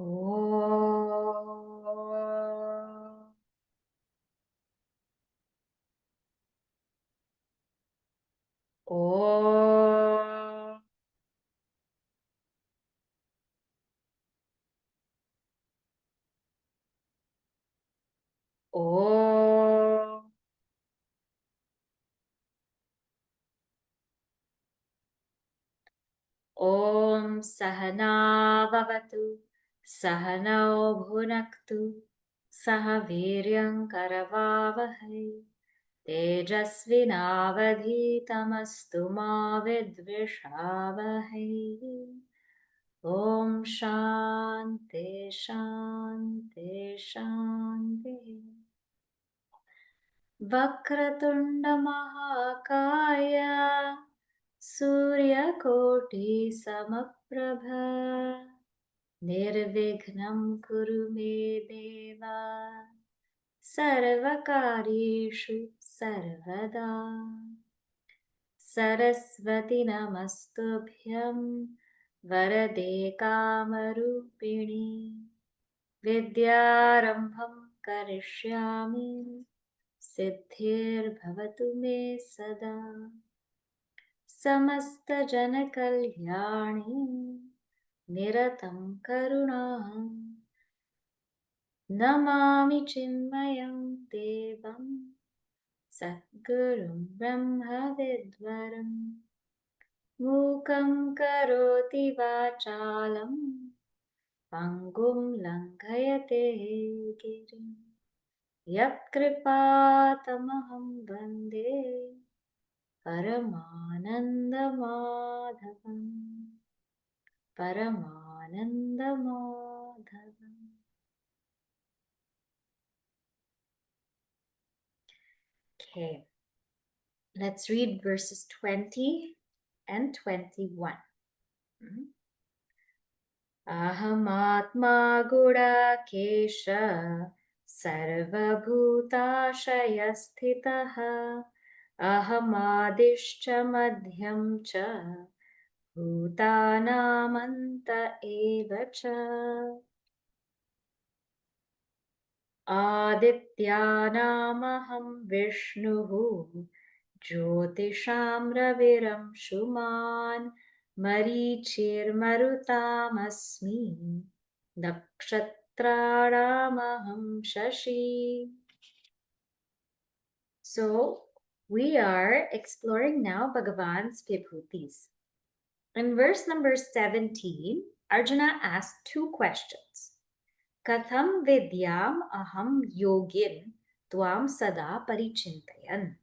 Om. Om. Om. Om Sahana Bhavatu Sahanao Bhunaktu Sahaviryam Karavavahai Tejasvinavadhitamastu ma vidvishavahai. Om Shanti Shanti Shanti. Vakratunda Mahakaya Suryakoti Samaprabha Nirvignam Kuru Me Deva Sarvakaryeshu Sarvada. Sarasvati Namastubhyam Varade Kamarupini Vidyarambham Karishyami Siddhir Bhavatu Me Sada. Samasta Jana Kalyani Niratam Karunaham Namami Chinmayam Devam Satgurum Brahma Vidvaram Mukam Karoti Vachalam Pangum Langhayate Girim Yat Kripatamaham Bande Paramananda Madhavam. Paramananda Madhavam. Okay, let's read verses 20 and 21. Ahamatma Gudakesha Sarvabhutashayasthitaha Ahamadishcha Madhyam cha Bhutanamanta evacha Adityanamaham Vishnuhu Jyotisham Raviram Shuman Marichir Marutamasmi Nakshatraramaham Shashi. So we are exploring now Bhagavan's Vibhutis. In verse number 17, Arjuna asked two questions. Katham vidyam aham yogin tvam sada parichintayan.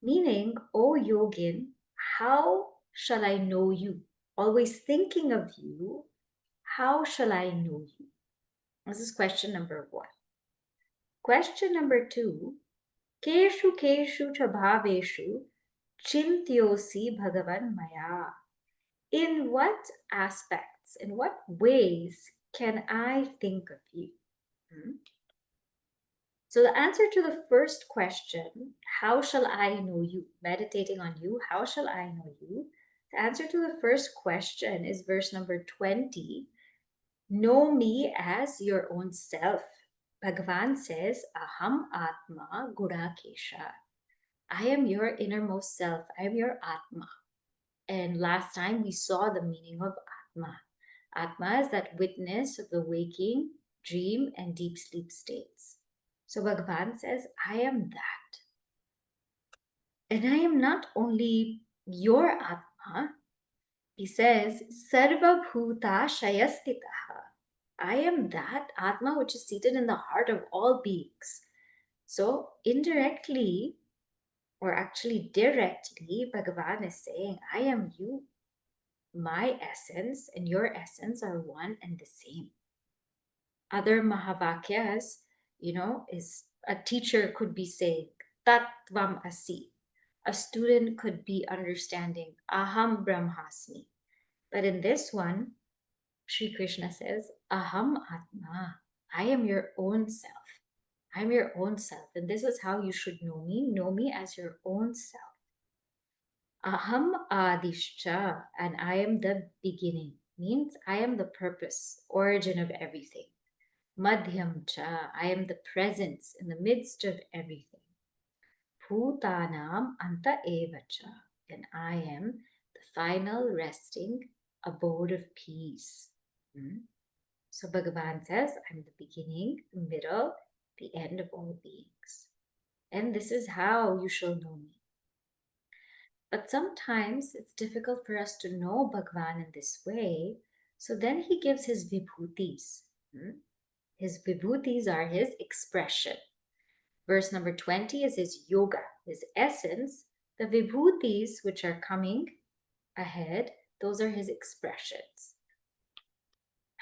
Meaning, O Yogin, how shall I know you? Always thinking of you, how shall I know you? This is question number 1. Question number 2, keshu keshu cha bhaveshu chintyosi bhagavan maya. In what aspects, in what ways can I think of you? So the answer to the first question, how shall I know you? Meditating on you, how shall I know you? The answer to the first question is verse number 20. Know me as your own self. Bhagavan says, Aham Atma Gudakesha. I am your innermost self. I am your Atma. And last time we saw the meaning of Atma. Atma is that witness of the waking, dream, and deep sleep states. So Bhagavan says, I am that. And I am not only your Atma. He says, Sarva Bhuta Shayastitaha. I am that Atma which is seated in the heart of all beings. So indirectly, or actually directly, Bhagavan is saying, I am you. My essence and your essence are one and the same. Other Mahavakyas, is a teacher could be saying, Tattvam Asi. A student could be understanding, Aham Brahmasmi. But in this one, Sri Krishna says, Aham Atma. I am your own self. I'm your own self. And this is how you should know me. Know me as your own self. Aham Adishcha. And I am the beginning. means I am the purpose, origin of everything. Madhyam cha, I am the presence in the midst of everything. Bhutanam anta eva cha, and I am the final resting abode of peace. So Bhagavan says, I'm the beginning, the middle, the end of all beings. And this is how you shall know me. But sometimes it's difficult for us to know Bhagwan in this way. So then he gives his vibhutis. His vibhutis are his expression. Verse number 20 is his yoga, his essence. The vibhutis, which are coming ahead, those are his expressions.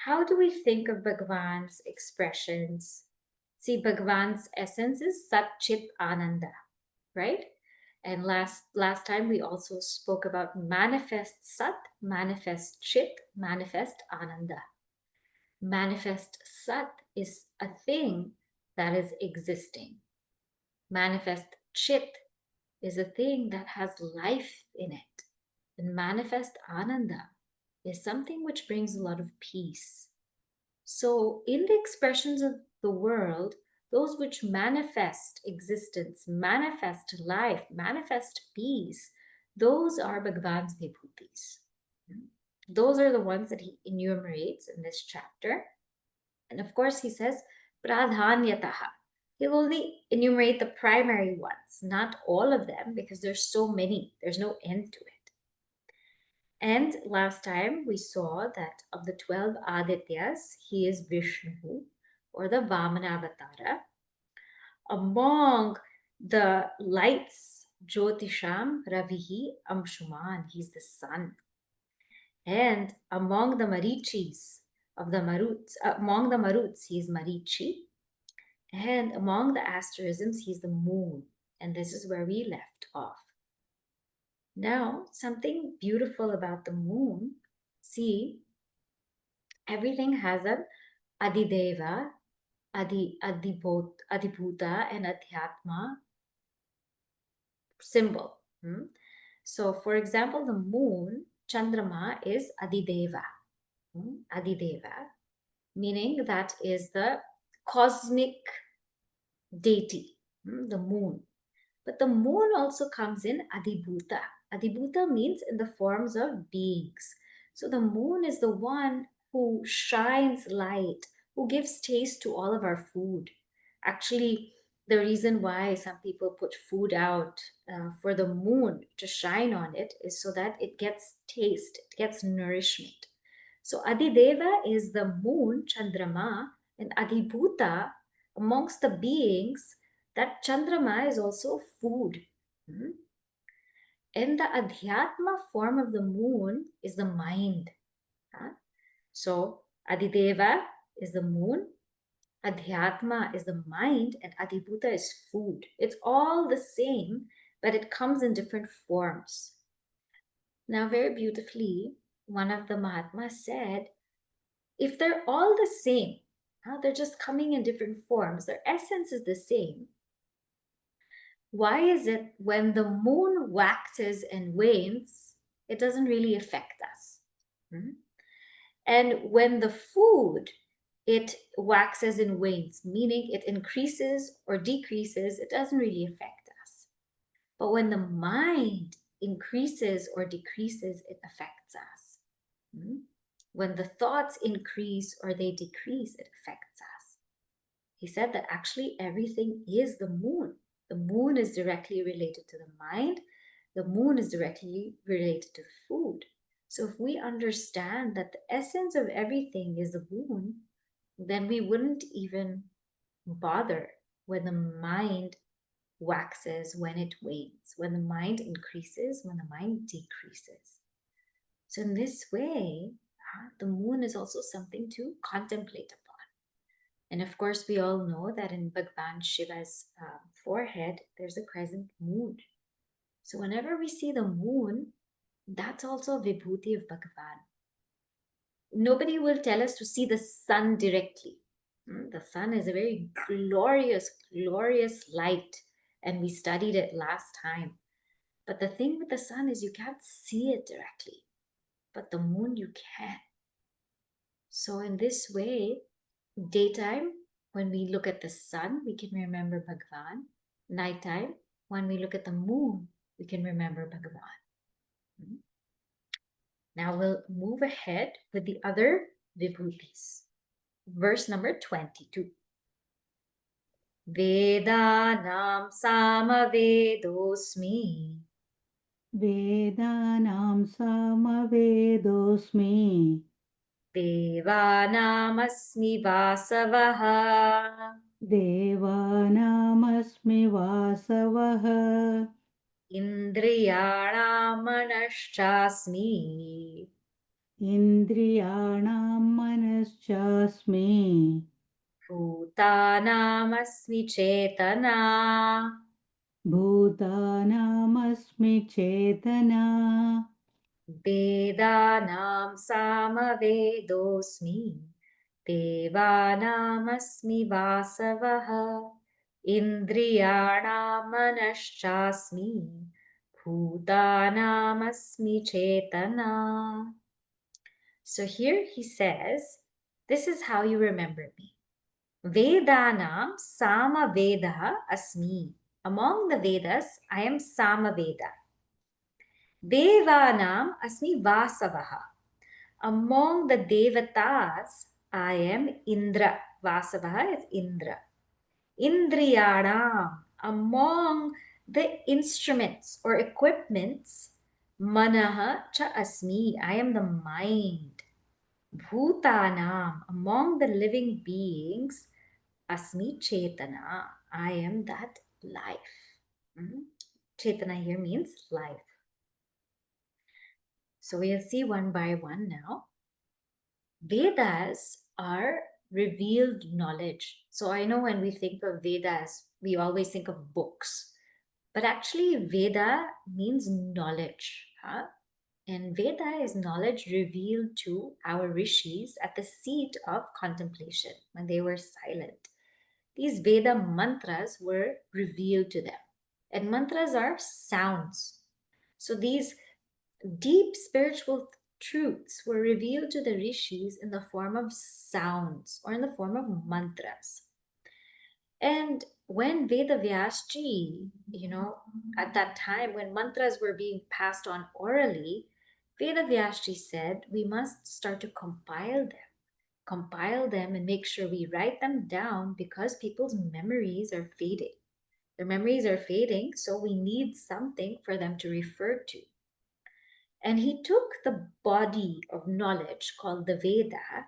How do we think of Bhagwan's expressions? See, Bhagwan's essence is Sat Chit Ananda, right? And last time we also spoke about manifest Sat, manifest Chit, manifest Ananda. Manifest Sat is a thing that is existing. Manifest Chit is a thing that has life in it. And manifest Ananda is something which brings a lot of peace. So in the expressions of the world, those which manifest existence, manifest life, manifest peace, those are Bhagavan's vibhutis. Those are the ones that he enumerates in this chapter. And of course, he says, pradhanyataha. He'll only enumerate the primary ones, not all of them, because there's so many. There's no end to it. And last time we saw that of the 12 Adityas, he is Vishnu, or the Vamana Avatara. Among the lights, Jyotisham Ravihi Amshuman, he's the sun. And among the Marichis, among the Maruts, he is Marichi. And among the asterisms, he's the moon. And this is where we left off. Now, something beautiful about the moon, see, everything has an Adideva, Adibhuta, and Adhyatma symbol. So, for example, the moon, Chandrama, is Adideva. Adideva, meaning that is the cosmic deity, the moon. But the moon also comes in Adibhuta. Adibhuta means in the forms of beings. So the moon is the one who shines light, who gives taste to all of our food. Actually, the reason why some people put food out for the moon to shine on it is so that it gets taste, it gets nourishment. So Adideva is the moon, Chandrama, and Adibhuta, amongst the beings, that Chandrama is also food. And the Adhyatma form of the moon is the mind. So Adideva is the moon, Adhyatma is the mind, and Adibhuta is food. It's all the same, but it comes in different forms. Now, very beautifully, one of the Mahatmas said, if they're all the same, they're just coming in different forms, their essence is the same, why is it when the moon waxes and wanes, it doesn't really affect us? And when the food, it waxes and wanes, meaning it increases or decreases, it doesn't really affect us. But when the mind increases or decreases, it affects us. When the thoughts increase or they decrease, it affects us. He said that actually everything is the moon. The moon is directly related to the mind. The moon is directly related to food. So if we understand that the essence of everything is the moon, then we wouldn't even bother when the mind waxes, when it wanes, when the mind increases, when the mind decreases. So in this way, the moon is also something to contemplate upon. And of course, we all know that in Bhagwan Shiva's forehead, there's a crescent moon. So whenever we see the moon, that's also a vibhuti of Bhagavan. Nobody will tell us to see the sun directly. The sun is a very glorious, glorious light. And we studied it last time. But the thing with the sun is you can't see it directly. But the moon you can. So in this way, daytime, when we look at the sun, we can remember Bhagwan. Nighttime, when we look at the moon, we can remember Bhagwan. Now we'll move ahead with the other vibhutis. Verse number 22. Vedanam samavedosmi. Vedanam samavedosmi. Devanamasmi vasavaha. Devanamasmi vasavaha. Indriyanam Indriyanam manaschasmi. Bhutanamasmi chetana. Bhutanamasmi chetana. Vedanam samavedosmi. Devanamasmi vasavaha. Indriyanam Bhutanamasmi chetana. So here he says, this is how you remember me. Vedanam Samaveda Asmi. Among the Vedas, I am Samaveda. Devanam Asmi Vasavaha. Among the Devatas, I am Indra. Vasavaha is Indra. Indriyanam. Among the instruments or equipments, Manaha cha Asmi. I am the mind. Bhutanam. Among the living beings, Asmi Chaitanya. I am that life. Chaitanya here means life. So we'll see one by one now. Vedas are revealed knowledge. So I know when we think of Vedas, we always think of books. But actually, Veda means knowledge. Huh? And Veda is knowledge revealed to our rishis at the seat of contemplation when they were silent. These Veda mantras were revealed to them. And mantras are sounds. So these deep spiritual truths were revealed to the rishis in the form of sounds or in the form of mantras. And when Veda Vyasji, at that time when mantras were being passed on orally, Veda Vyasji said we must start to compile them and make sure we write them down because people's memories are fading. Their memories are fading, so we need something for them to refer to. And he took the body of knowledge called the Veda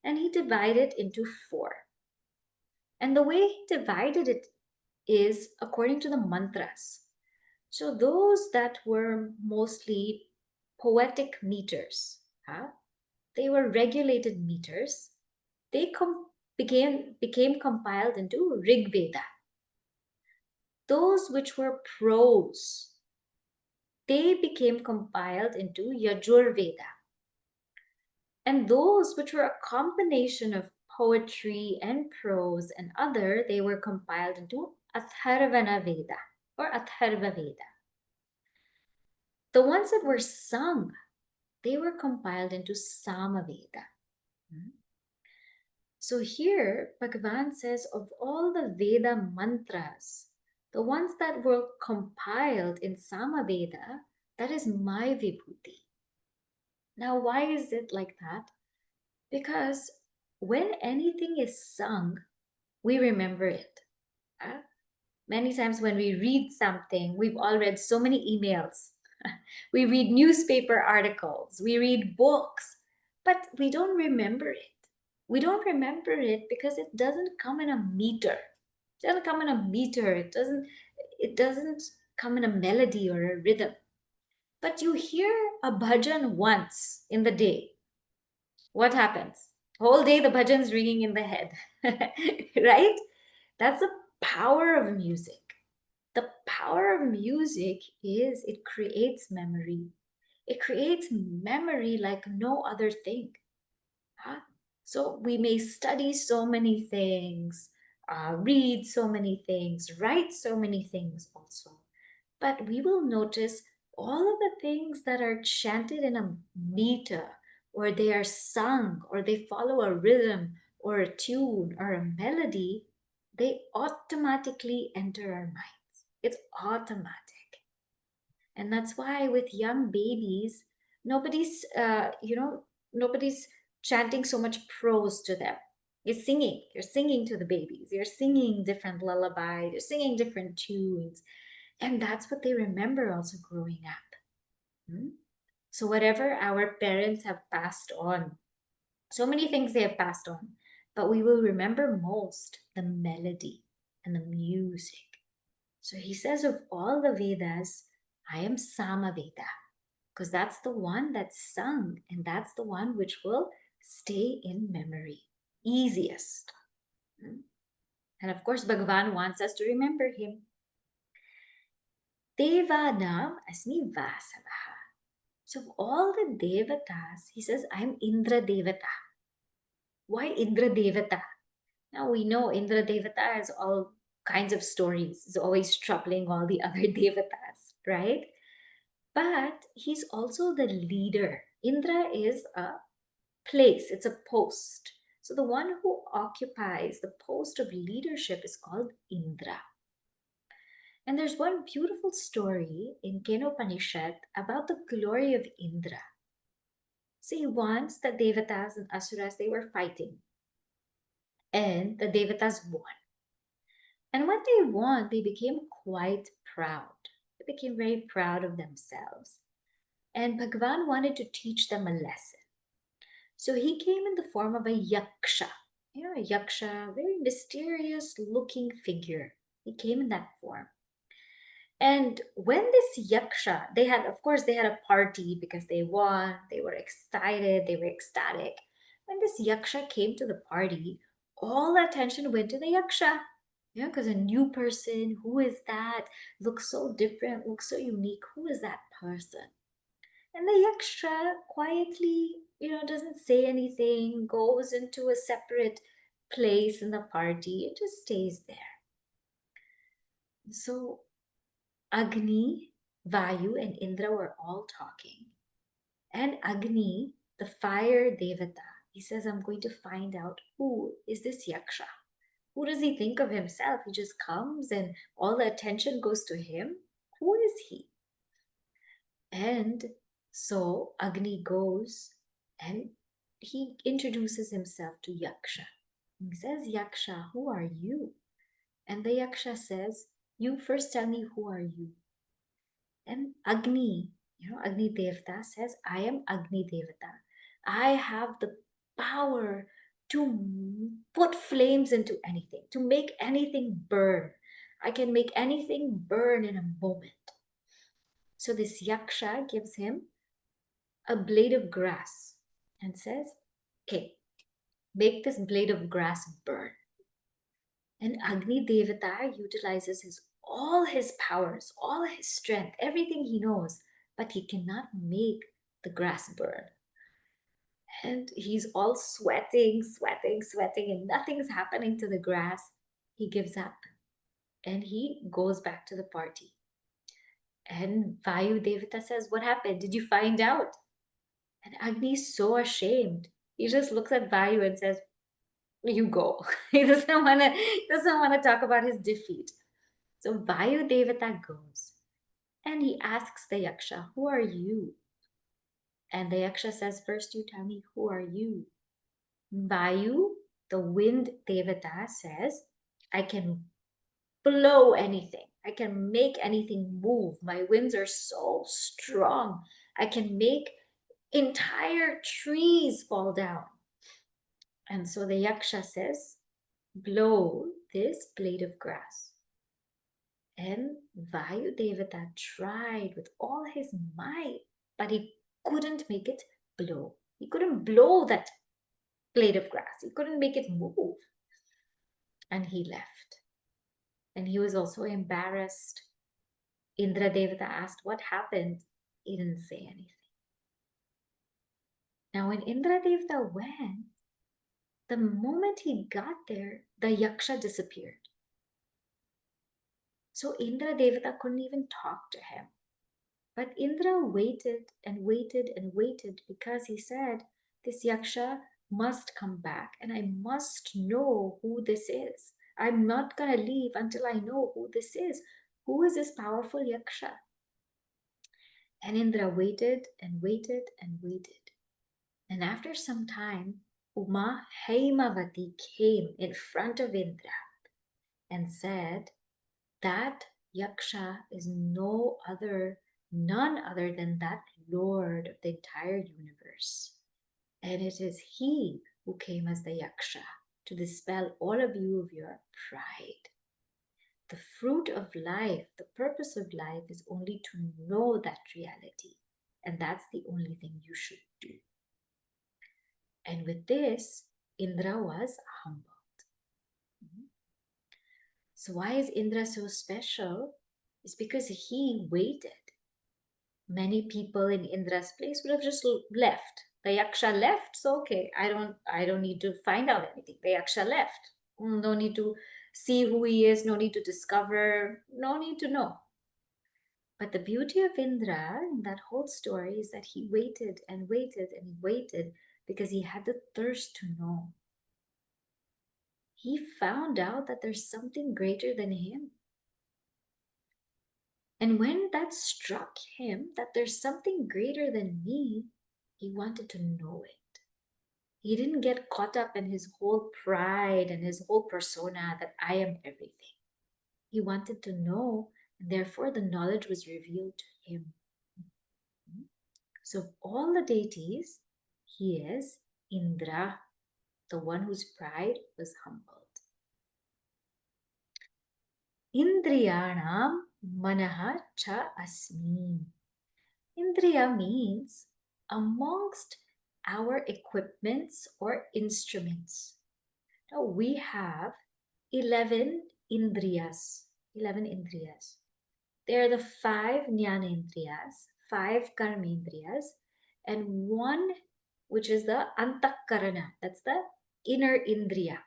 and he divided it into 4. And the way he divided it is according to the mantras. So those that were mostly poetic meters, they were regulated meters, they became compiled into Rig Veda. Those which were prose, they became compiled into Yajur Veda. And those which were a combination of poetry and prose and other, they were compiled into Atharvana Veda or Atharva Veda. The ones that were sung, they were compiled into Samaveda. So here, Bhagavan says of all the Veda mantras, the ones that were compiled in Samaveda, that is my Vibhuti. Now, why is it like that? Because when anything is sung, we remember it. Many times when we read something, we've all read so many emails. We read newspaper articles, we read books, but we don't remember it. We don't remember it because it doesn't come in a meter. It doesn't come in a meter. It doesn't come in a melody or a rhythm. But you hear a bhajan once in the day. What happens? Whole day the bhajan's ringing in the head. Right? That's the power of music. The power of music is it creates memory. It creates memory like no other thing. So we may study so many things, read so many things, write so many things also. But we will notice all of the things that are chanted in a meter or they are sung, or they follow a rhythm or a tune or a melody, they automatically enter our minds. It's automatic. And that's why with young babies, nobody's, nobody's chanting so much prose to them. You're singing to the babies, you're singing different lullabies, you're singing different tunes. And that's what they remember also growing up. Hmm? So, whatever our parents have passed on, so many things they have passed on, but we will remember most the melody and the music. So, he says, of all the Vedas, I am Samaveda, because that's the one that's sung and that's the one which will stay in memory easiest. Hmm? And of course, Bhagwan wants us to remember him. Devanam asmi vasavaha. So of all the devatas, he says, I'm Indra Devata. Why Indra Devata? Now we know Indra Devata has all kinds of stories. He's always troubling all the other devatas, right? But he's also the leader. Indra is a place, it's a post. So the one who occupies the post of leadership is called Indra. And there's one beautiful story in Kenopanishad about the glory of Indra. See, once the Devatas and Asuras, they were fighting, and the Devatas won. And when they won, they became quite proud. They became very proud of themselves. And Bhagwan wanted to teach them a lesson. So he came in the form of a yaksha. You know, a yaksha, very mysterious looking figure. He came in that form. And when this yaksha, they had, of course, they had a party because they won, they were excited, they were ecstatic. When this yaksha came to the party, all attention went to the yaksha. Yeah, because a new person, who is that? Looks so different, looks so unique. Who is that person? And the yaksha quietly, doesn't say anything, goes into a separate place in the party, it just stays there. So Agni, Vayu, and Indra were all talking. And Agni, the fire devata, he says, I'm going to find out who is this yaksha. Who does he think of himself? He just comes and all the attention goes to him. Who is he? And so Agni goes and he introduces himself to Yaksha. He says, Yaksha, who are you? And the Yaksha says, you first tell me who are you. And Agni, Agni Devata says, I am Agni Devata. I have the power to put flames into anything, to make anything burn. I can make anything burn in a moment. So this Yaksha gives him a blade of grass and says, okay, make this blade of grass burn. And Agni Devata utilizes all his powers, all his strength, everything he knows, but he cannot make the grass burn. And he's all sweating, sweating, sweating, and nothing's happening to the grass. He gives up and he goes back to the party. And Vayu Devata says, what happened? Did you find out? And Agni is so ashamed. He just looks at Vayu and says, you go. He doesn't want to talk about his defeat. So Vayu Devata goes and he asks the Yaksha, who are you? And the Yaksha says, first you tell me, who are you? Vayu, the wind Devata, says, I can blow anything. I can make anything move. My winds are so strong. I can make entire trees fall down. And so the Yaksha says, blow this blade of grass. And Vayu Devata tried with all his might, but he couldn't make it blow. He couldn't blow that blade of grass. He couldn't make it move. And he left. And he was also embarrassed. Indra Devata asked what happened. He didn't say anything. Now when Indra Devata went, the moment he got there, the Yaksha disappeared. So Indra Devata couldn't even talk to him. But Indra waited and waited and waited because he said, This yaksha must come back and I must know who this is. I'm not going to leave until I know who this is. Who is this powerful yaksha? And Indra waited and waited and waited. And after some time, Uma Haimavati came in front of Indra and said, that yaksha is none other than that Lord of the entire universe. And it is he who came as the yaksha to dispel all of you of your pride. The fruit of life, the purpose of life is only to know that reality. And that's the only thing you should do. And with this, Indra was humbled. So why is Indra so special? It's because he waited. Many people in Indra's place would have just left. The yaksha left, so okay, I don't need to find out anything. The yaksha left. No need to see who he is, no need to discover, no need to know. But the beauty of Indra in that whole story is that he waited and waited and he waited because he had the thirst to know. He found out that there's something greater than him. And when that struck him, that there's something greater than me, he wanted to know it. He didn't get caught up in his whole pride and his whole persona that I am everything. He wanted to know, and therefore the knowledge was revealed to him. So of all the deities, he is Indra, the one whose pride was humbled. Indriyanam manaha cha asmi. Indriya means amongst our equipments or instruments. Now we have 11 indriyas. 11 indriyas. They are the 5 jnanendriyas, 5 karmendriyas, and one which is the antakarana. That's the inner indriya.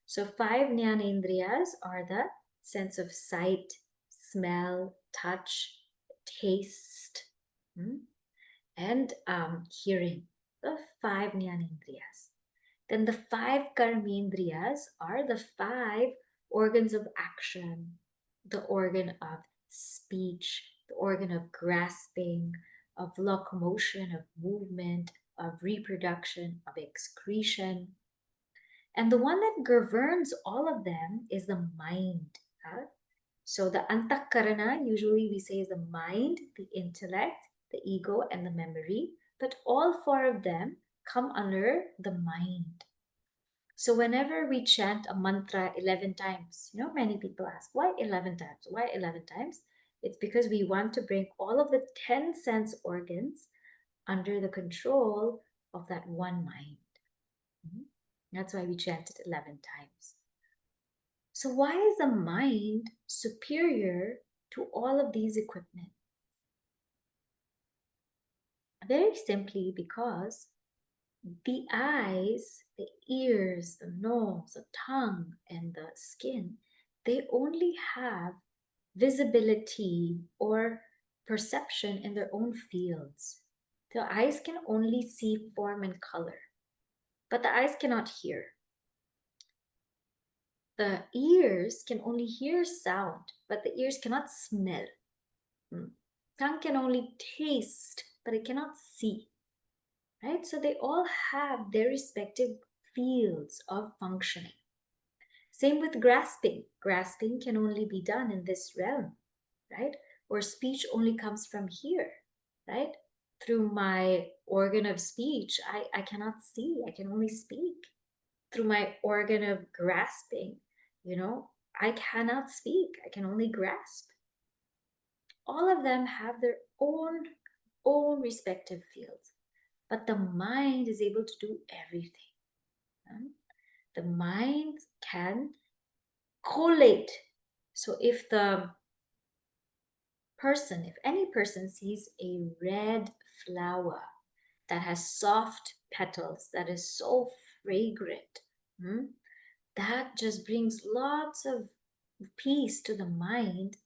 So 5 jnanendriyas are the sense of sight, smell, touch, taste, and hearing. The 5 jnanendriyas. Then the 5 karmendriyas are the 5 organs of action, the organ of speech, the organ of grasping, of locomotion, of movement, of reproduction, of excretion. And the one that governs all of them is the mind. So the antakarana, usually we say, is the mind, the intellect, the ego, and the memory. But all 4 of them come under the mind. So whenever we chant a mantra 11 times, many people ask, why 11 times? Why 11 times? It's because we want to bring all of the 10 sense organs under the control of that one mind. That's why we chant it 11 times. So why is the mind superior to all of these equipment? Very simply because the eyes, the ears, the nose, the tongue, and the skin, they only have visibility or perception in their own fields. The eyes can only see form and color, but the eyes cannot hear. The ears can only hear sound, but the ears cannot smell. Tongue can only taste, but it cannot see. Right? So they all have their respective fields of functioning. Same with grasping. Grasping can only be done in this realm, right? Or speech only comes from here, right? Through my organ of speech, I cannot see, I can only speak. Through my organ of grasping, I cannot speak, I can only grasp. All of them have their own respective fields. But the mind is able to do everything. The mind can collate. So if any person sees a red flower that has soft petals, that is so fragrant, that just brings lots of peace to the mind.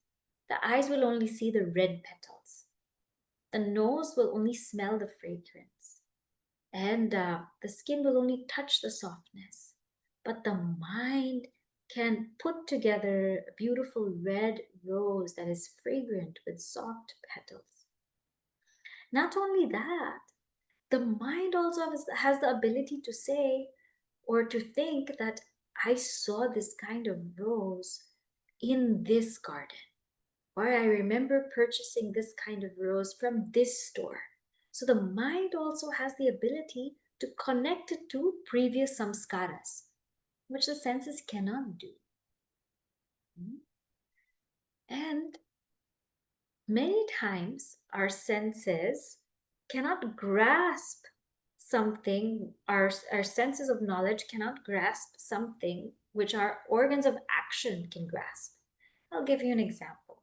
The eyes will only see the red petals. The nose will only smell the fragrance. And the skin will only touch the softness, but the mind can put together a beautiful red rose that is fragrant with soft petals. Not only that, the mind also has the ability to say or to think that I saw this kind of rose in this garden, or I remember purchasing this kind of rose from this store. So the mind also has the ability to connect it to previous samskaras, which the senses cannot do. And many times our senses cannot grasp something, our senses of knowledge cannot grasp something which our organs of action can grasp. I'll give you an example.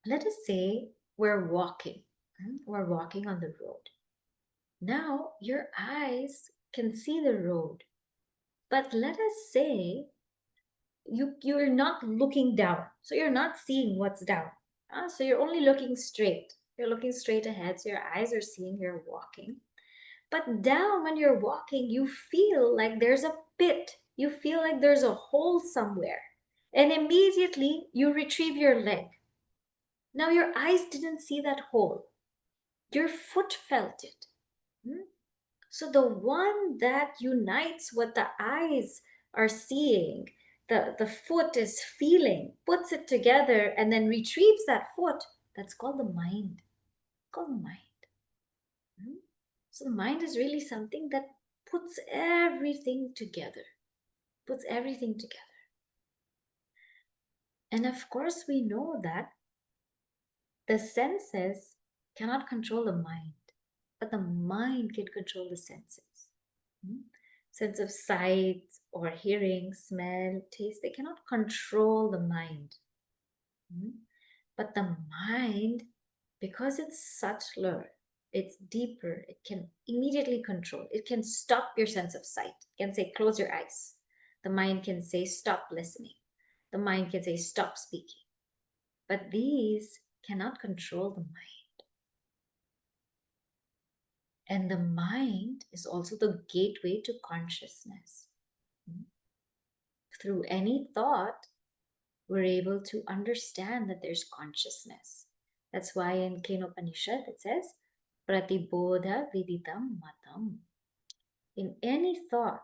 Let us say we're walking. We're walking on the road. Now your eyes can see the road, but let us say you're not looking down, so you're not seeing what's down. So you're only looking straight. You're looking straight ahead, so your eyes are seeing you're walking. But down, when you're walking, you feel like there's a pit. You feel like there's a hole somewhere, and immediately you retrieve your leg. Now your eyes didn't see that hole. Your foot felt it. So the one that unites what the eyes are seeing, the foot is feeling, puts it together, and then retrieves that foot, that's called the mind. It's called the mind. So the mind is really something that puts everything together. Puts everything together. And of course, we know that the senses cannot control the mind, but the mind can control the senses. Sense of sight or hearing, smell, taste, they cannot control the mind. But the mind, because it's subtler, it's deeper, it can immediately control. It can stop your sense of sight. It can say, close your eyes. The mind can say, stop listening. The mind can say, stop speaking. But these cannot control the mind. And the mind is also the gateway to consciousness. Through any thought, we're able to understand that there's consciousness. That's why in Kenopanishad it says, Pratibodha Viditam Matam. In any thought,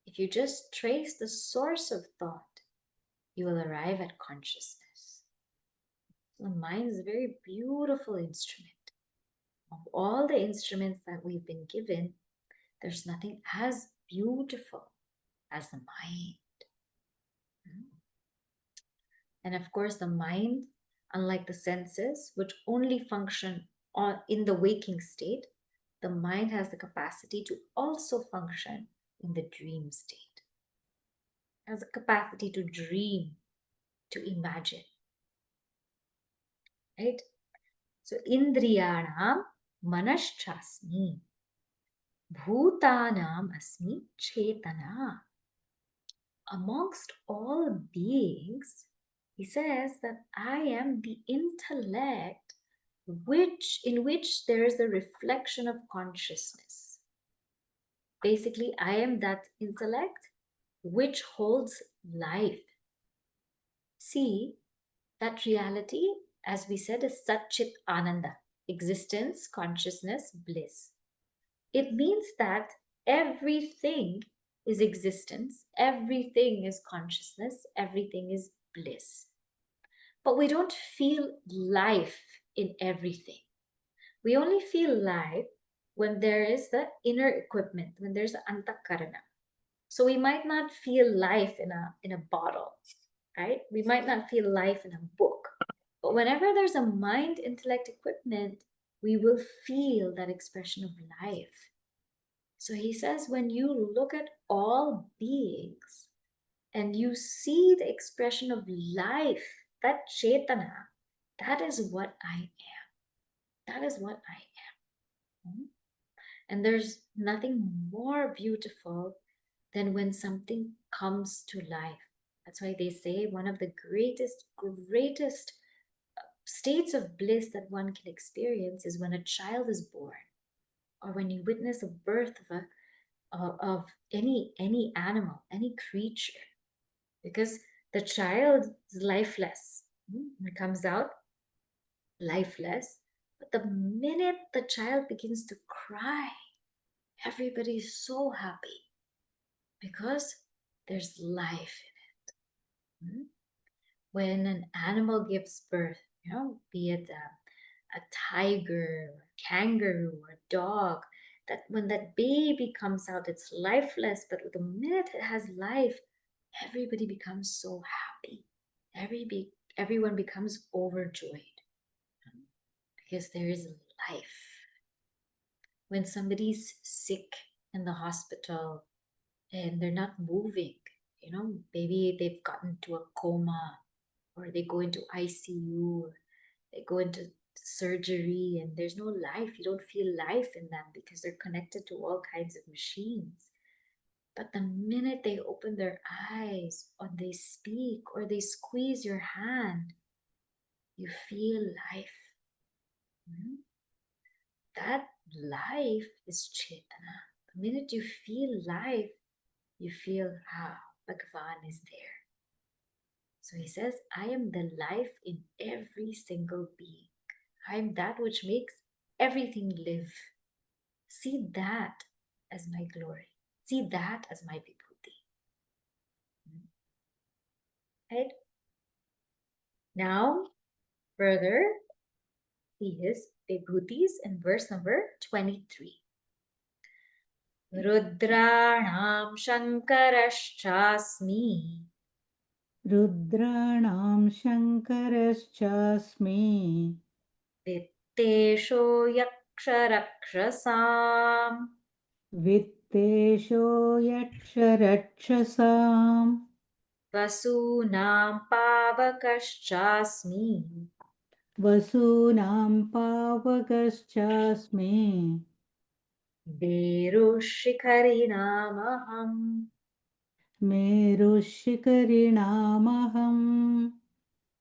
if you just trace the source of thought, you will arrive at consciousness. The mind is a very beautiful instrument. Of all the instruments that we've been given, there's nothing as beautiful as the mind. And of course, the mind, unlike the senses, which only function in the waking state, the mind has the capacity to also function in the dream state. It has a capacity to dream, to imagine. Right? So, Indriyanam manaschasmi, bhutanam asmi chetana. Amongst all beings, he says that I am the intellect in which there is a reflection of consciousness. Basically, I am that intellect which holds life. See, that reality, as we said, is Chit Ananda, existence, consciousness, bliss. It means that everything is existence, everything is consciousness, everything is bliss. But we don't feel life in everything. We only feel life when there is the inner equipment, when there's the antakarana. So we might not feel life in a bottle, right? We might not feel life in a book. But whenever there's a mind intellect equipment, we will feel that expression of life. So he says, when you look at all beings and you see the expression of life, that Chaitanya, that is what I am. That is what I am. And there's nothing more beautiful than when something comes to life. That's why they say one of the greatest states of bliss that one can experience is when a child is born or when you witness a birth of any animal, any creature, because the child is lifeless. It comes out lifeless, but the minute the child begins to cry, everybody is so happy because there's life in it. When an animal gives birth, be it a tiger, or kangaroo, or dog, that when that baby comes out, it's lifeless, but the minute it has life, everybody becomes so happy. Everyone becomes overjoyed because there is life. When somebody's sick in the hospital and they're not moving, maybe they've gotten to a coma, or they go into ICU, or they go into surgery, and there's no life. You don't feel life in them because they're connected to all kinds of machines. But the minute they open their eyes, or they speak, or they squeeze your hand, you feel life. That life is Chaitanya. The minute you feel life, you feel, Bhagwan is there. So he says, I am the life in every single being. I am that which makes everything live. See that as my glory. See that as my vibhooti. Right? Now, further, see his vibhutis in verse number 23. Rudranam Shankarashchasmi रुद्राणां शङ्करश्चास्मि Vittesho Yaksharakshasam वित्तेषो यक्षरक्षसाम् Vasunam Pavakaschasmi वसूनां पावकश्चास्मि Verushikharinamaham मेरुशिखरिणामहम्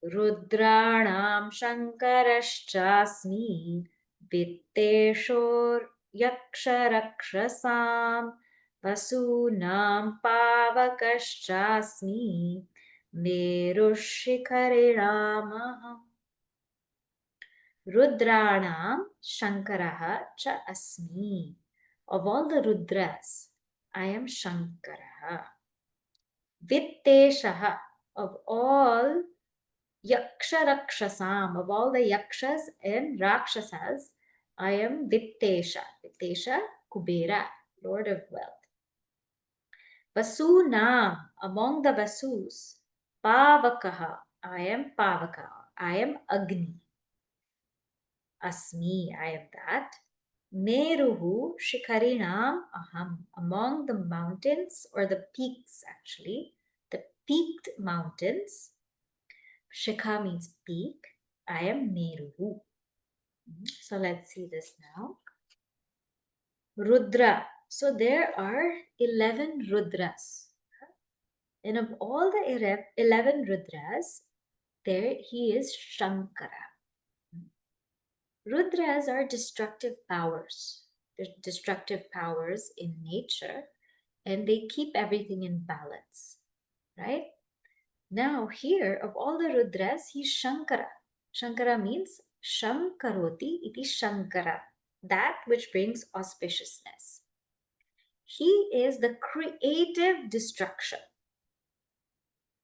Rudranam Shankarashchasmi Vitteshor Yaksharakshasam Vasunam Pavakaschasmi Merushikharinamaham Rudranam Shankaraha cha asmi. Of all the Rudras, I am Shankaraha. Vitteshaha. Of all Yaksha Rakshasam, of all the Yakshas and Rakshasas, I am Vittesha. Vittesha, Kubera, Lord of Wealth. Vasunam, among the Vasus, Pavakaha, I am Pavaka, I am Agni. Asmi, I am that. Meruhu Shikarinam Aham, among the mountains, or the peaks actually, the peaked mountains. Shikha means peak. I am Meruhu. So let's see this now. Rudra. So there are 11 Rudras. And of all the 11 Rudras, there he is Shankara. Rudras are destructive powers. They're destructive powers in nature, and they keep everything in balance, right? Now here, of all the Rudras, he's Shankara. Shankara means Shankaroti iti Shankara, that which brings auspiciousness. He is the creative destruction.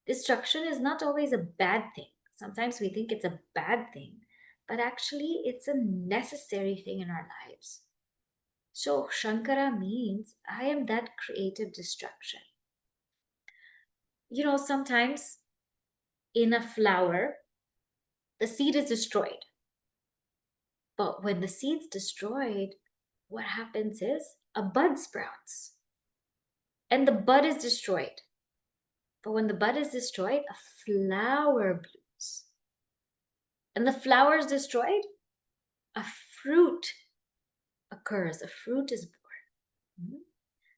Destruction is not always a bad thing. Sometimes we think it's a bad thing, but actually it's a necessary thing in our lives. So Shankara means I am that creative destruction. Sometimes in a flower, the seed is destroyed. But when the seed's destroyed, what happens is a bud sprouts. And the bud is destroyed. But when the bud is destroyed, a flower blooms. And the flower is destroyed, a fruit occurs, a fruit is born.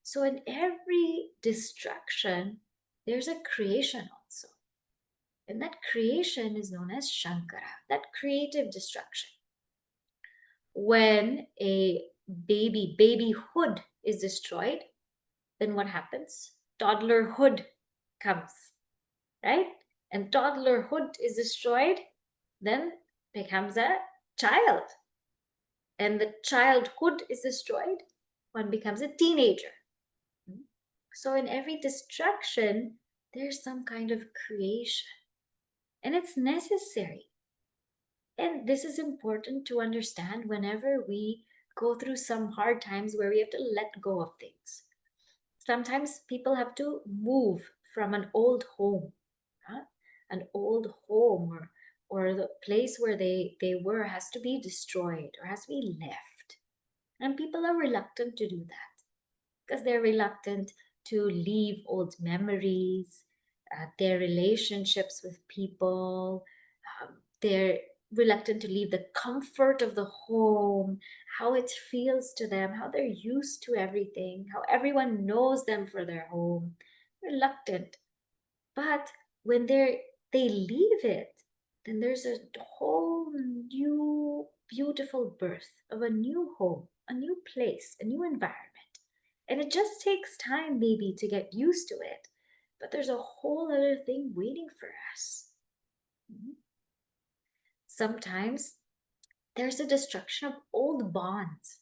So in every destruction, there's a creation also. And that creation is known as Shankara, that creative destruction. When a babyhood is destroyed, then what happens? Toddlerhood comes, right? And toddlerhood is destroyed, then becomes a child. And the childhood is destroyed, one becomes a teenager. So in every destruction, there's some kind of creation. And it's necessary. And this is important to understand whenever we go through some hard times where we have to let go of things. Sometimes people have to move from an old home, huh? An old home, or the place where they were has to be destroyed or has to be left. And people are reluctant to do that because they're reluctant to leave old memories, their relationships with people. They're reluctant to leave the comfort of the home, how it feels to them, how they're used to everything, how everyone knows them for their home. Reluctant. But when they leave it, then there's a whole new beautiful birth of a new home, a new place, a new environment. And it just takes time maybe to get used to it, but there's a whole other thing waiting for us. Sometimes there's a destruction of old bonds.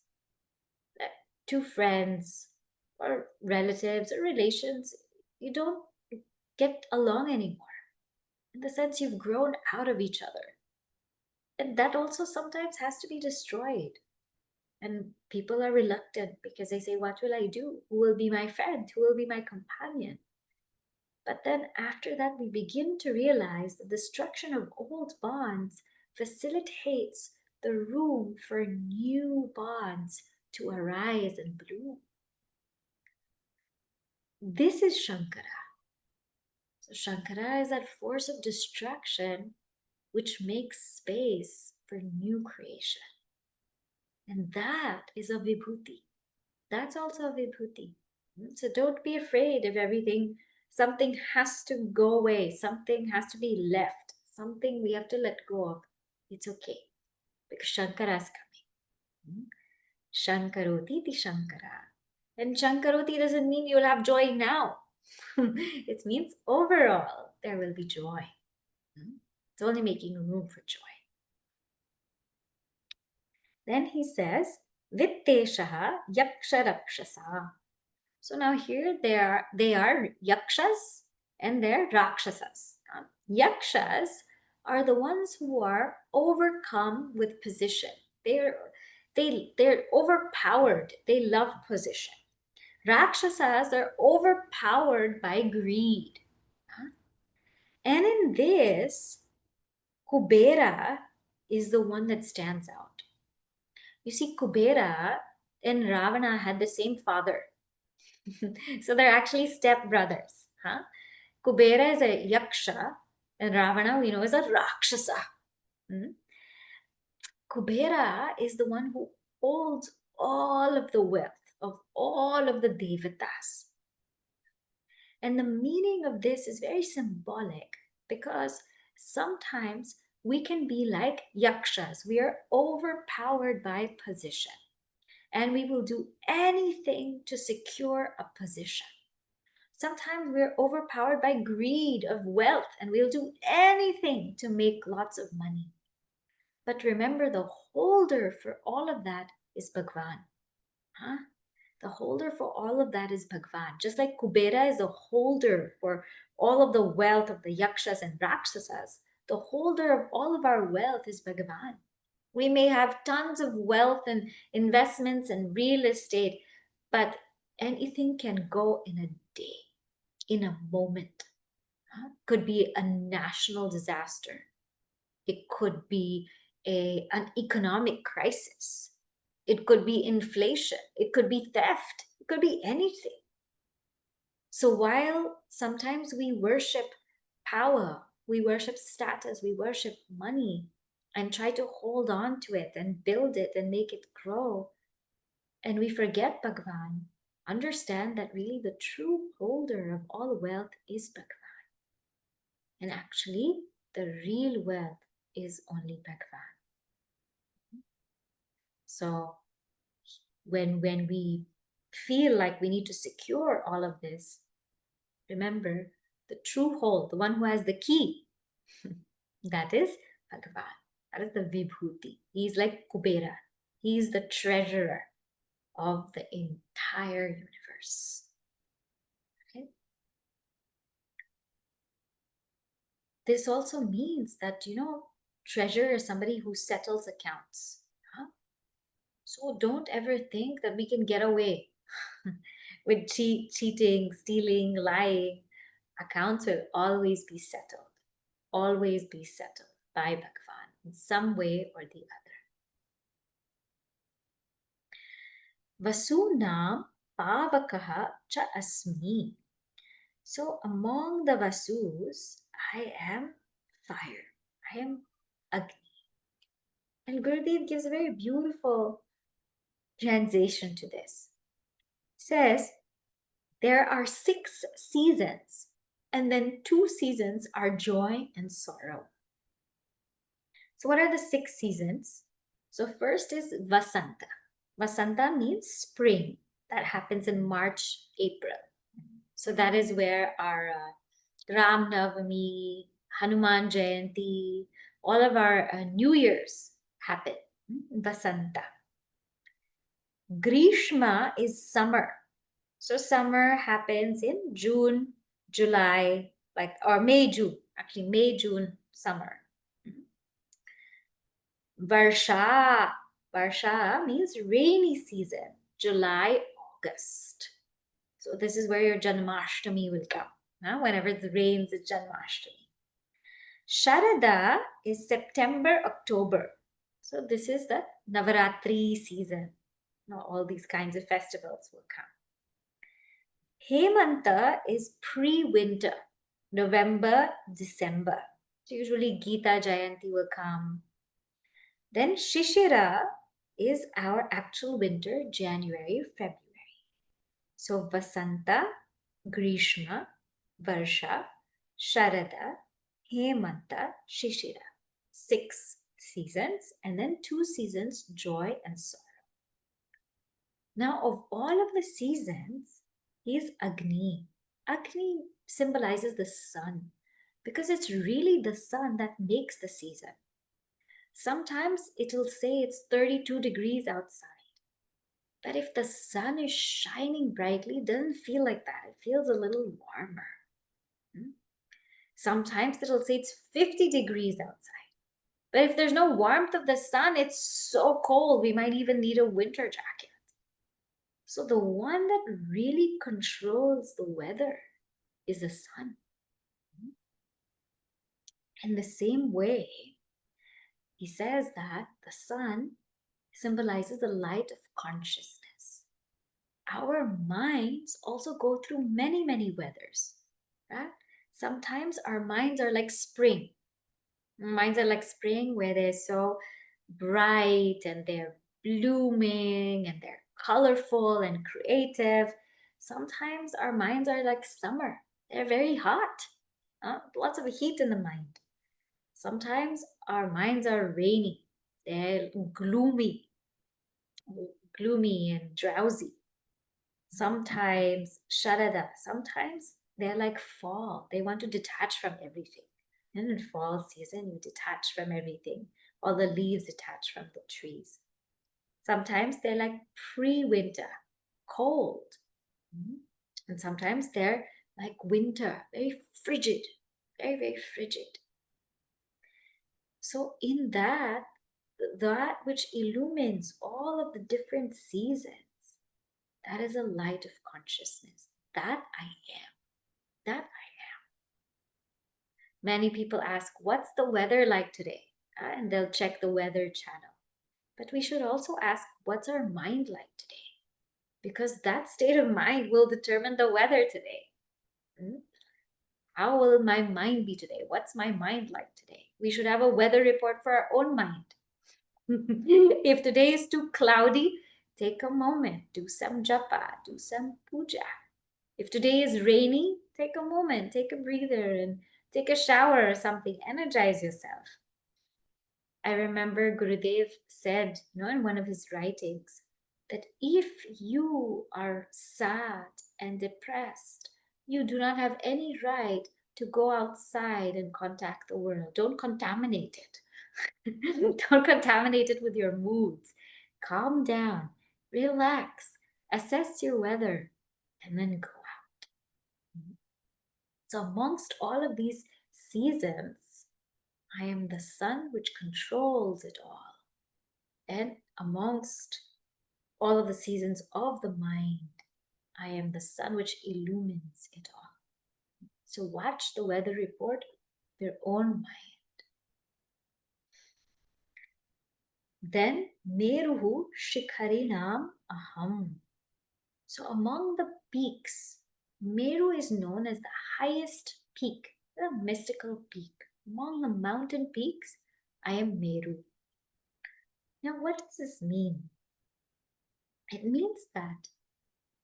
Two friends or relatives or relations, you don't get along anymore. In the sense you've grown out of each other. And that also sometimes has to be destroyed. And people are reluctant because they say, what will I do? Who will be my friend? Who will be my companion? But then after that, we begin to realize the destruction of old bonds facilitates the room for new bonds to arise and bloom. This is Shankara. So Shankara is that force of destruction which makes space for new creation. And that is a vibhuti. That's also a vibhuti. So don't be afraid if something has to go away, something has to be left, something we have to let go of. It's okay because Shankara is coming. Shankaroti ti Shankara. And Shankaroti doesn't mean you'll have joy now. It means overall there will be joy. It's only making room for joy. Then he says, Vitteshaha yaksha rakshasa. So now here they are yakshas and they're rakshasas. Yakshas are the ones who are overcome with position. They're overpowered. They love position. Rakshasas are overpowered by greed. And in this, Kubera is the one that stands out. You see, Kubera and Ravana had the same father. So they're actually step brothers. Huh? Kubera is a yaksha, and Ravana we know is a rakshasa. Hmm? Kubera is the one who holds all of the wealth of all of the devatas. And the meaning of this is very symbolic because sometimes we can be like yakshas. We are overpowered by position and we will do anything to secure a position. Sometimes we're overpowered by greed of wealth and we'll do anything to make lots of money. But remember, the holder for all of that is Bhagwan. Huh? The holder for all of that is Bhagwan. Just like Kubera is the holder for all of the wealth of the yakshas and rakshasas, the holder of all of our wealth is Bhagavan. We may have tons of wealth and investments and real estate, but anything can go in a day, in a moment. Could be a national disaster. It could be an economic crisis. It could be inflation. It could be theft. It could be anything. So while sometimes we worship power, we worship status, we worship money, and try to hold on to it and build it and make it grow, and we forget Bhagwan, understand that really the true holder of all wealth is Bhagwan. And actually, the real wealth is only Bhagwan. So when we feel like we need to secure all of this, remember the true whole, the one who has the key, that is Bhagavan. That is the Vibhuti. He's like Kubera. He's the treasurer of the entire universe. Okay? This also means that, treasurer is somebody who settles accounts. Huh? So don't ever think that we can get away with cheating, stealing, lying. Accounts will always be settled by Bhagavan in some way or the other. Vasunam pavakaha cha asmi. So among the Vasus, I am fire. I am Agni. And Gurudev gives a very beautiful translation to this. He says, there are 6 seasons, and then 2 seasons are joy and sorrow. So what are the 6 seasons? So first is Vasanta. Vasanta means spring. That happens in March, April. So that is where our Ram Navami, Hanuman Jayanti, all of our New Years happen. Vasanta. Grishma is summer. So summer happens in June, July, or May, June. Actually, May, June, summer. Varsha. Varsha means rainy season, July, August. So this is where your Janmashtami will come. Whenever it rains, it's Janmashtami. Sharada is September, October. So this is the Navaratri season. Now all these kinds of festivals will come. Hemanta is pre-winter, November, December. So usually Gita Jayanti will come. Then Shishira is our actual winter, January, February. So Vasanta, Grishma, Varsha, Sharada, Hemanta, Shishira. 6 seasons, and then 2 seasons, joy and sorrow. Now, of all of the seasons, he's Agni. Agni symbolizes the sun because it's really the sun that makes the season. Sometimes it'll say it's 32 degrees outside. But if the sun is shining brightly, it doesn't feel like that. It feels a little warmer. Sometimes it'll say it's 50 degrees outside. But if there's no warmth of the sun, it's so cold, we might even need a winter jacket. So the one that really controls the weather is the sun. In the same way, he says that the sun symbolizes the light of consciousness. Our minds also go through many, many weathers. Right? Sometimes our minds are like spring. Minds are like spring where they're so bright and they're blooming and they're colorful and creative. Sometimes our minds are like summer. They're very hot. Lots of heat in the mind. Sometimes our minds are rainy. They're gloomy and drowsy. Sometimes Sharada. Sometimes they're like fall. They want to detach from everything. And in fall season, you detach from everything. All the leaves detach from the trees. Sometimes they're like pre-winter, cold. And sometimes they're like winter, very frigid, very, very frigid. So in that which illumines all of the different seasons, that is a light of consciousness. That I am. That I am. Many people ask, what's the weather like today? And they'll check the weather channel. But we should also ask, what's our mind like today? Because that state of mind will determine the weather today. How will my mind be today? What's my mind like today? We should have a weather report for our own mind. If today is too cloudy, take a moment, do some japa, do some puja. If today is rainy, take a moment, take a breather and take a shower or something, energize yourself. I remember Gurudev said, in one of his writings, that if you are sad and depressed, you do not have any right to go outside and contact the world. Don't contaminate it. Don't contaminate it with your moods. Calm down, relax, assess your weather, and then go out. So, amongst all of these seasons, I am the sun which controls it all. And amongst all of the seasons of the mind, I am the sun which illumines it all. So watch the weather report with your own mind. Then Meruhu Shikharinam Aham. So among the peaks, Meru is known as the highest peak, the mystical peak. Among the mountain peaks, I am Meru. Now, what does this mean? It means that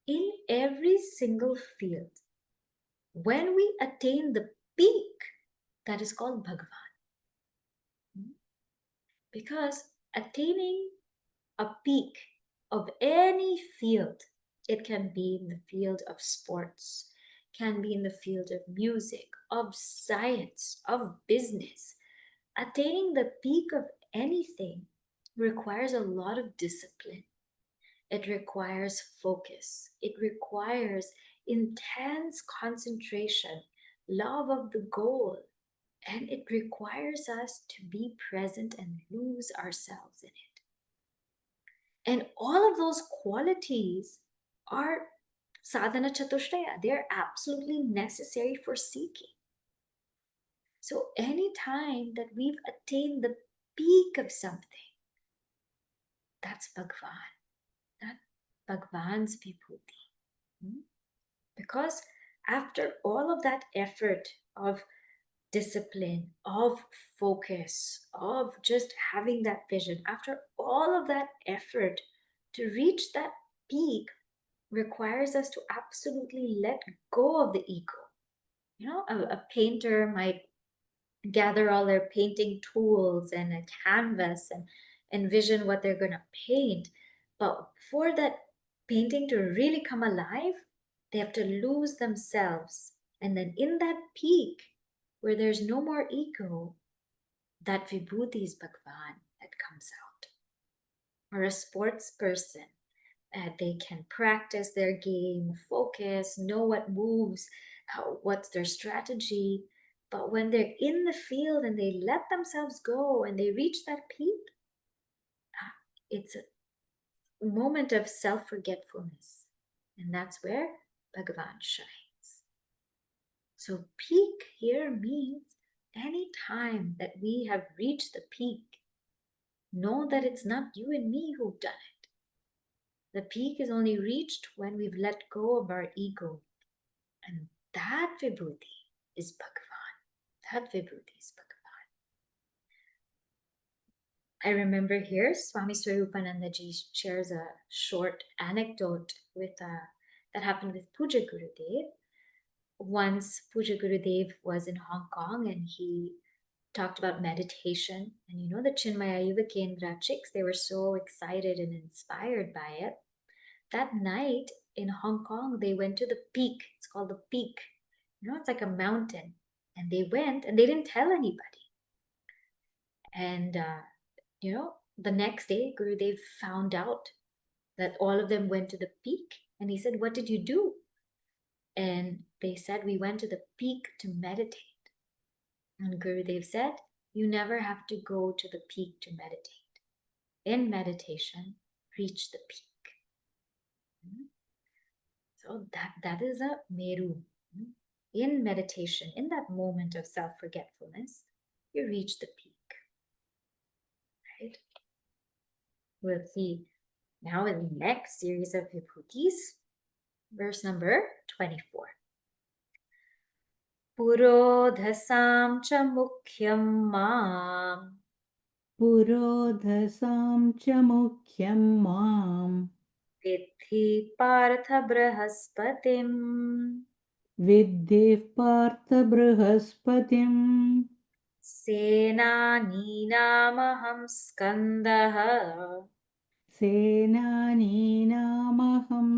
in every single field, when we attain the peak, that is called Bhagwan. Because attaining a peak of any field, it can be in the field of sports, can be in the field of music, of science, of business. Attaining the peak of anything requires a lot of discipline. It requires focus. It requires intense concentration, love of the goal, and it requires us to be present and lose ourselves in it. And all of those qualities are sadhana chatushtaya. They're absolutely necessary for seeking. So any time that we've attained the peak of something, that's Bhagwan. That's Bhagwan's vibhooti. Because after all of that effort of discipline, of focus, of just having that vision, after all of that effort to reach that peak requires us to absolutely let go of the ego. You know, a painter might gather all their painting tools and a canvas and envision what they're going to paint. But for that painting to really come alive, they have to lose themselves. And then in that peak, where there's no more ego, that vibhuti is Bhagwan that comes out. Or a sports person, they can practice their game, focus, know what moves, what's their strategy. But when they're in the field and they let themselves go and they reach that peak, it's a moment of self-forgetfulness. And that's where Bhagavan shines. So peak here means any time that we have reached the peak, know that it's not you and me who've done it. The peak is only reached when we've let go of our ego. And that vibhuti is Bhagavan. That vibhuti is Bhagavan. I remember here, Swami Swarupananda ji shares a short anecdote that happened with Puja Gurudev. Once Puja Gurudev was in Hong Kong and he talked about meditation. And you know, the Chinmaya Yuva Kendra chicks, they were so excited and inspired by it. That night in Hong Kong, they went to the peak. It's called the peak. You know, it's like a mountain. And they went and they didn't tell anybody. And, you know, the next day, Gurudev found out that all of them went to the peak. And he said, "What did you do?" And they said, "We went to the peak to meditate." And Gurudev said, "You never have to go to the peak to meditate. In meditation, reach the peak." So that is a Meru. In meditation, in that moment of self-forgetfulness, you reach the peak. Right? We'll see now in the next series of Vibhutis, verse number 24. Purodhasam cha mukhyam mam पुरोधसां च मुख्यं माम् vidhi partha brahaspatim विद्धि Partha बृहस्पतिम् senaninamaham skandaha सेनानीनामहं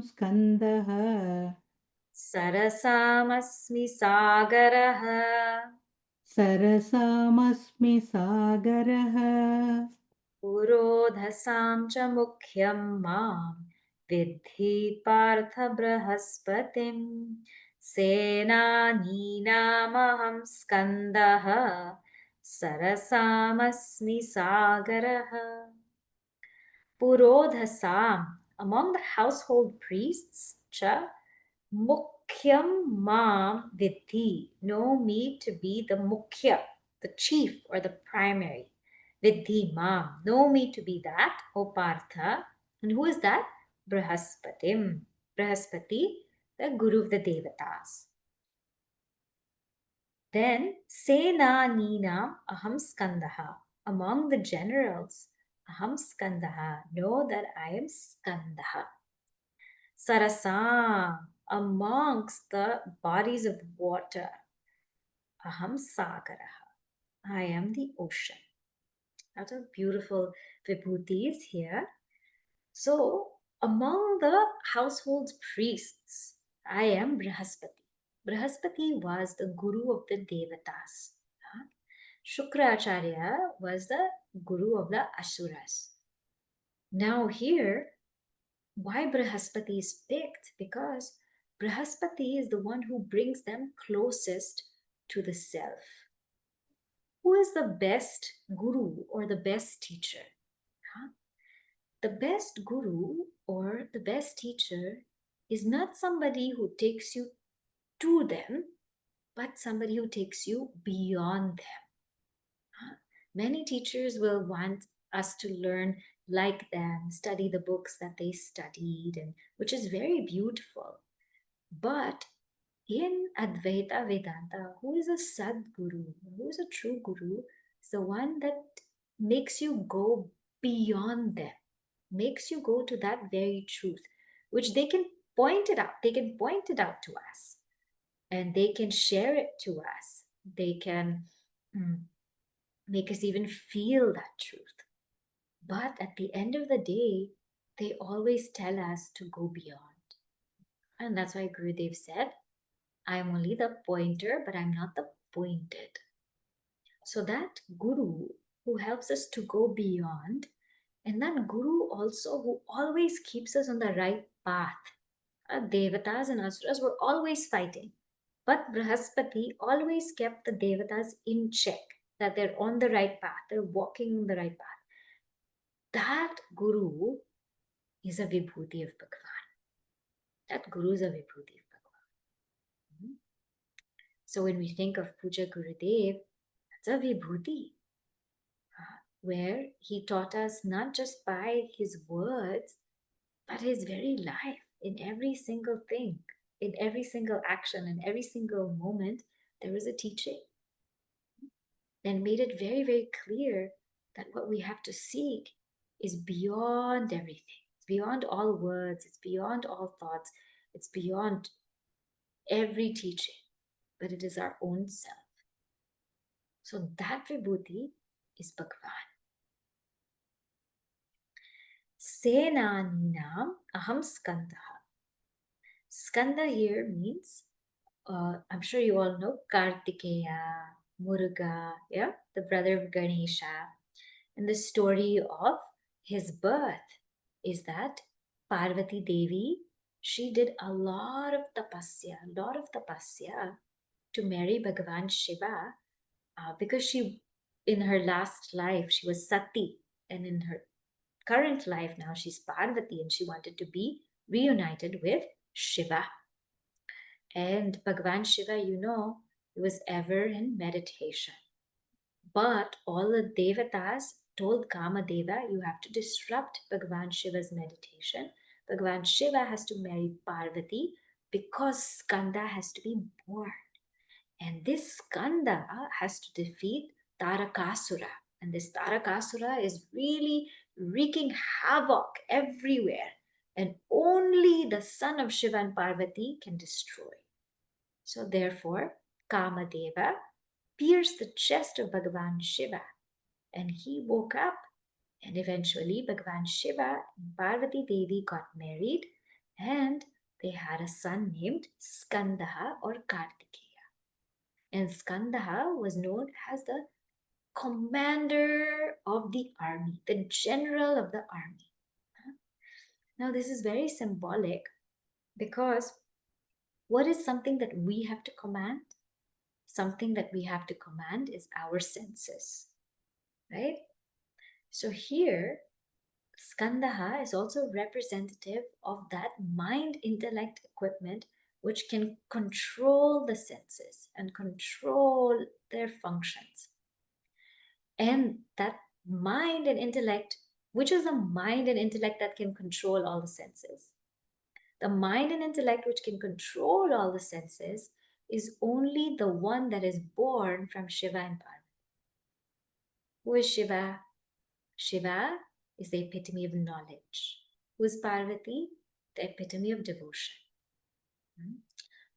स्कन्दः सरसामस्मि सागरः सरसामस्मि सागरः पुरोधसां च मुख्यं मां विद्धि Partha बृहस्पतिं सेनानीनामहं स्कन्दः सरसामस्मि सागरः. Purodhasam, among the household priests, cha mukhyam mam vidhi, know me to be the mukhya, the chief or the primary. Vidhi mam, know me to be that, O Partha. And who is that? Brahaspatim. Brahaspati, the guru of the Devatas. Then Senaninam aham skandaha. Among the generals, aham skandaha. Know that I am skandaha. Sarasam. Amongst the bodies of water, aham sagaraha. I am the ocean. Lots of beautiful vibhutis here. So, among the household priests, I am Brihaspati. Brihaspati was the guru of the Devatas. Shukracharya was the guru of the Asuras. Now, here, why Brihaspati is picked? Because Brihaspati is the one who brings them closest to the self. Who is the best guru or the best teacher? The best guru or the best teacher is not somebody who takes you to them, but somebody who takes you beyond them. Many teachers will want us to learn like them, study the books that they studied, and which is very beautiful. But in Advaita Vedanta, who is a Sadguru, who is a true guru, is the one that makes you go beyond them, makes you go to that very truth, which they can point it out. They can point it out to us, and they can share it to us. They can make us even feel that truth. But at the end of the day, they always tell us to go beyond. And that's why Gurudev said, I'm only the pointer, but I'm not the pointed. So that Guru who helps us to go beyond, and that Guru also who always keeps us on the right path. Devatas and Asuras were always fighting. But Brahaspati always kept the Devatas in check, that they're on the right path, they're walking on the right path. That Guru is a Vibhuti of Bhagwan. That Guru is a Vibhuti of Bhagwan. So when we think of Puja Gurudev, that's a Vibhuti, where he taught us not just by his words, but his very life in every single thing, in every single action, in every single moment, there was a teaching. And made it very, very clear that what we have to seek is beyond everything. It's beyond all words, it's beyond all thoughts, it's beyond every teaching, but it is our own self. So that vibhuti is Bhagwan. Senaninam aham skandaha. Skanda here means, I'm sure you all know Kartikeya, Muruga, yeah, the brother of Ganesha. And the story of his birth is that Parvati Devi, she did a lot of tapasya to marry Bhagavan Shiva, because she, in her last life, she was Sati, and in her current life now, she's Parvati, and she wanted to be reunited with Shiva. And Bhagavan Shiva, he was ever in meditation. But all the devatas told Kamadeva, you have to disrupt Bhagavan Shiva's meditation. Bhagavan Shiva has to marry Parvati because Skanda has to be born. And this Skanda has to defeat Tarakasura. And this Tarakasura is really wreaking havoc everywhere. And only the son of Shiva and Parvati can destroy. So therefore, Kamadeva pierced the chest of Bhagavan Shiva, and he woke up And eventually, Bhagwan Shiva and Parvati Devi got married and they had a son named Skandaha or Kartikeya. And Skandaha was known as the commander of the army, the general of the army. Now, this is very symbolic because what is something that we have to command? Something that we have to command is our senses, right? So here, Skandaha is also representative of that mind intellect equipment which can control the senses and control their functions. And that mind and intellect, which is the mind and intellect that can control all the senses? The mind and intellect which can control all the senses is only the one that is born from Shiva and Parvati. Who is Shiva? Shiva is the epitome of knowledge. Who is Parvati? The epitome of devotion.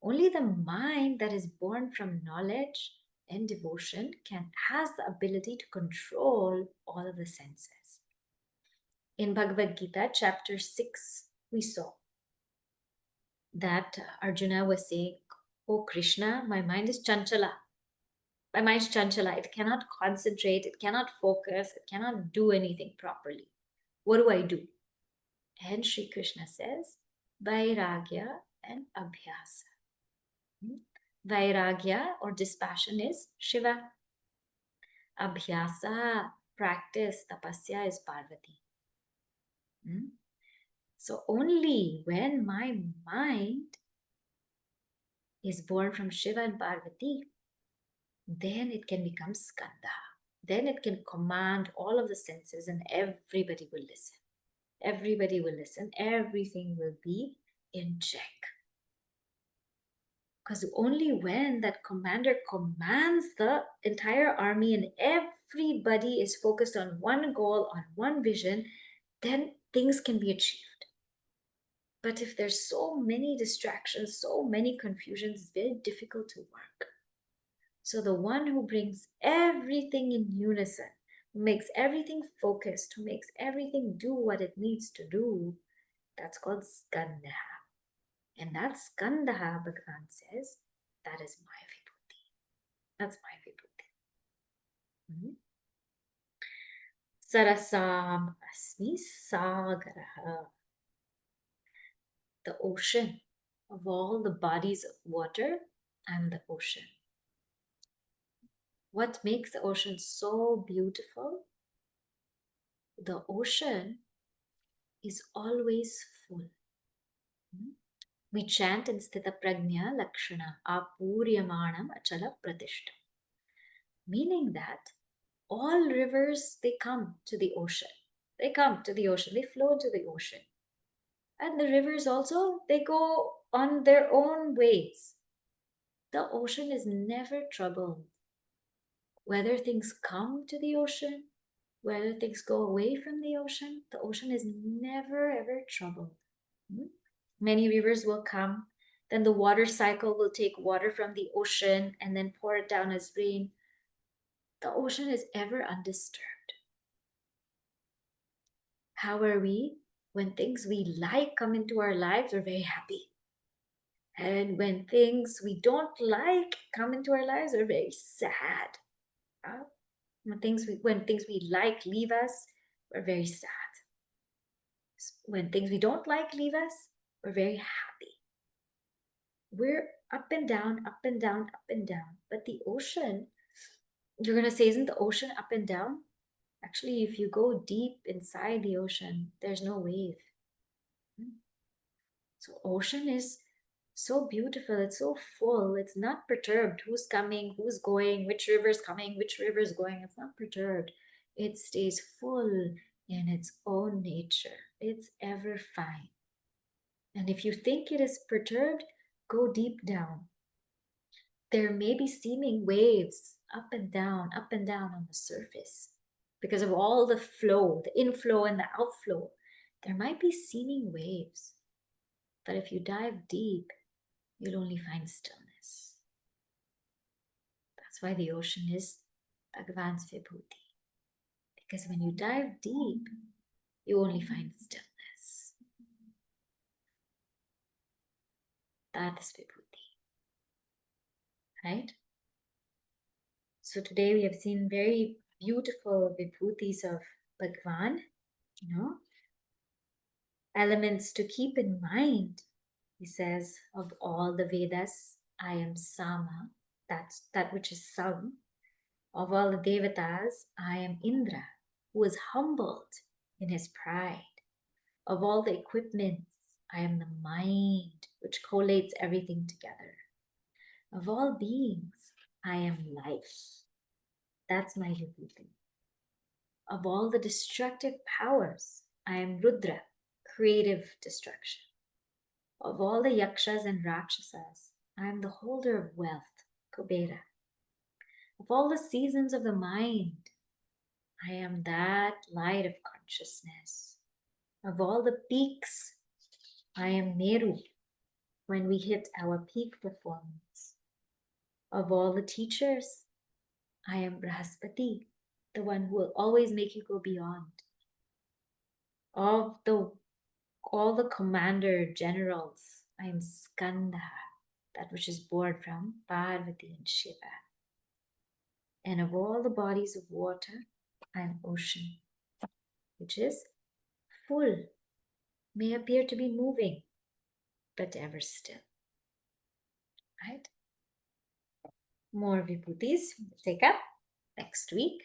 Only the mind that is born from knowledge and devotion has the ability to control all of the senses. In Bhagavad Gita, chapter 6, we saw that Arjuna was saying, "Oh Krishna, my mind is chanchala. My mind is chanchala. It cannot concentrate, it cannot focus, it cannot do anything properly. What do I do?" And Sri Krishna says, Vairagya and Abhyasa. Vairagya or dispassion is Shiva. Abhyasa, practice, tapasya is Parvati. So only when my mind is born from Shiva and Parvati, then it can become Skanda. Then it can command all of the senses and everybody will listen. Everybody will listen. Everything will be in check. Because only when that commander commands the entire army and everybody is focused on one goal, on one vision, then things can be achieved. But if there's so many distractions, so many confusions, it's very difficult to work. So the one who brings everything in unison, who makes everything focused, who makes everything do what it needs to do, that's called Skandaha. And that Skandaha, Bhagwan says, that is my vibhooti. That's my vibhooti. Sarasam asmi sagaraha. The ocean of all the bodies of water, I'm the ocean. What makes the ocean so beautiful? The ocean is always full. We chant in Sthita Prajna Lakshana Apuryamanam Achala Pratishta. Meaning that all rivers, they come to the ocean. They come to the ocean. They flow to the ocean. And the rivers also, they go on their own ways. The ocean is never troubled. Whether things come to the ocean, whether things go away from the ocean is never ever troubled. Many rivers will come, then the water cycle will take water from the ocean and then pour it down as rain. The ocean is ever undisturbed. How are we? When things we like come into our lives, we're very happy. And when things we don't like come into our lives, we're very sad. When things we like leave us, we're very sad. When things we don't like leave us, we're very happy. We're up and down, up and down, up and down. But the ocean, you're going to say, isn't the ocean up and down? Actually, if you go deep inside the ocean, there's no wave. So ocean is so beautiful, it's so full, it's not perturbed. Who's coming, who's going, which river's coming, which river's going, it's not perturbed. It stays full in its own nature. It's ever fine. And if you think it is perturbed, go deep down. There may be seeming waves up and down on the surface. Because of all the flow, the inflow and the outflow, there might be seeming waves. But if you dive deep, you'll only find stillness. That's why the ocean is Bhagwan's vibhooti. Because when you dive deep, you only find stillness. That is Vibhuti, right? So today we have seen very beautiful Vibhutis of Bhagwan, elements to keep in mind. He says, of all the Vedas, I am Sama, that's that which is sung. Of all the Devatas, I am Indra, who is humbled in his pride. Of all the equipments, I am the mind, which collates everything together. Of all beings, I am life. That's my Vibhuti. Of all the destructive powers, I am Rudra, creative destruction. Of all the yakshas and rakshasas, I am the holder of wealth, Kubera. Of all the seasons of the mind, I am that light of consciousness. Of all the peaks, I am Meru, when we hit our peak performance. Of all the teachers, I am Brahaspati, the one who will always make you go beyond. Of all the commander generals, I am Skanda, that which is born from Parvati and Shiva. And of all the bodies of water, I am ocean, which is full, may appear to be moving, but ever still. Right? More vibhutis we'll take up next week.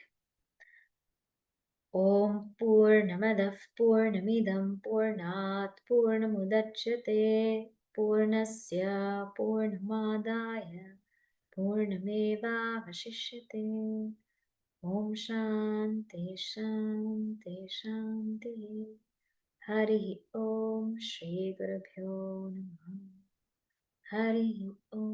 Om Purnamadah Purnamidam Purnat Purnamudachyate Purnasya Purnamadaya Purnameva Vashishyate. Om Shanti Shanti Shanti. Hari Om Shri Gurubhyo Namaha. Hari Om.